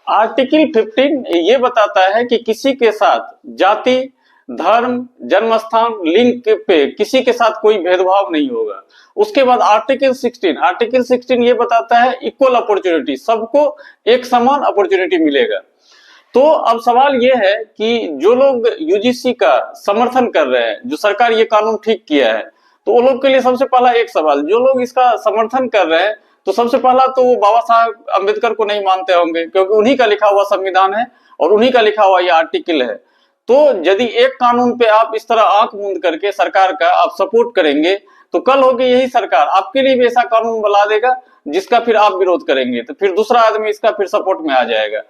Article 15 ये बताता है कि किसी के साथ जाति, धर्म, जन्म स्थान, लिंग पे किसी के साथ कोई भेदभाव नहीं होगा। उसके बाद आर्टिकल 16 ये बताता है इक्वल अपॉर्चुनिटी, सबको एक समान अपॉर्चुनिटी मिलेगा। तो अब सवाल ये है कि जो लोग यूजीसी का समर्थन कर रहे हैं, जो सरकार ये कानून ठीक किया है, तो वो लोग के लिए सबसे पहला एक सवाल, जो लोग इसका समर्थन कर रहे हैं, तो सबसे पहला तो वो बाबा साहब अम्बेडकर को नहीं मानते होंगे, क्योंकि उन्हीं का लिखा हुआ संविधान है और उन्हीं का लिखा हुआ ये आर्टिकल है। तो यदि एक कानून पे आप इस तरह आंख मूंद करके सरकार का आप सपोर्ट करेंगे, तो कल होगी यही सरकार आपके लिए भी ऐसा कानून बना देगा जिसका फिर आप विरोध करेंगे, तो फिर दूसरा आदमी इसका फिर सपोर्ट में आ जाएगा।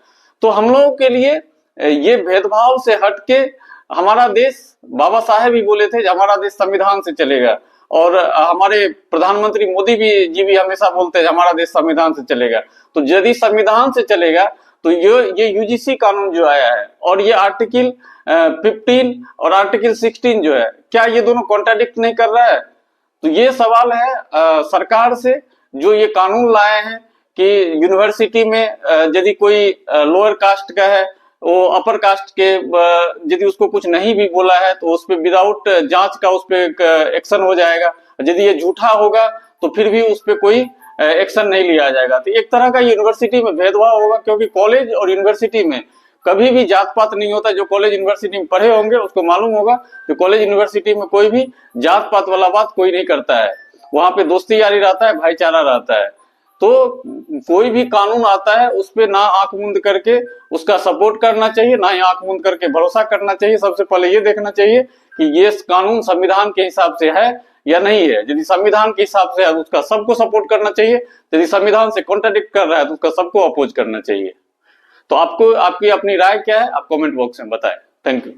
तो हम लोगों के लिए ये भेदभाव से हटके हमारा देश, बाबा साहेब भी बोले थे हमारा देश संविधान से चलेगा, और हमारे प्रधानमंत्री मोदी भी हमेशा बोलते हैं हमारा देश संविधान से चलेगा। तो यदि संविधान से चलेगा तो ये यूजीसी कानून जो आया है और ये आर्टिकल 15 और आर्टिकल 16 जो है, क्या ये दोनों कॉन्ट्राडिक्ट नहीं कर रहा है? तो ये सवाल है सरकार से, जो ये कानून लाए हैं कि यूनिवर्सिटी में यदि कोई लोअर कास्ट का है, वो अपर कास्ट के यदि उसको कुछ नहीं भी बोला है तो उस पर विदाउट जांच का उस पर एक्शन हो जाएगा। यदि ये झूठा होगा तो फिर भी उस पर कोई एक्शन नहीं लिया जाएगा। तो एक तरह का यूनिवर्सिटी में भेदभाव होगा, क्योंकि कॉलेज और यूनिवर्सिटी में कभी भी जात पात नहीं होता। जो कॉलेज यूनिवर्सिटी में पढ़े होंगे उसको मालूम होगा कि कॉलेज यूनिवर्सिटी में कोई भी जात पात वाला बात कोई नहीं करता है, वहां पे दोस्ती यारी रहता है, भाईचारा रहता है। तो कोई भी कानून आता है उस पे ना आंख मूंद करके उसका सपोर्ट करना चाहिए, ना ही आंख मूंद करके भरोसा करना चाहिए। सबसे पहले ये देखना चाहिए कि ये कानून संविधान के हिसाब से है या नहीं है। यदि संविधान के हिसाब से है उसका सबको सपोर्ट करना चाहिए, यदि संविधान से कॉन्ट्राडिक्ट कर रहा है तो उसका सबको अपोज करना चाहिए। तो आपको आपकी अपनी राय क्या है, आप कमेंट बॉक्स में बताएं। Thank you.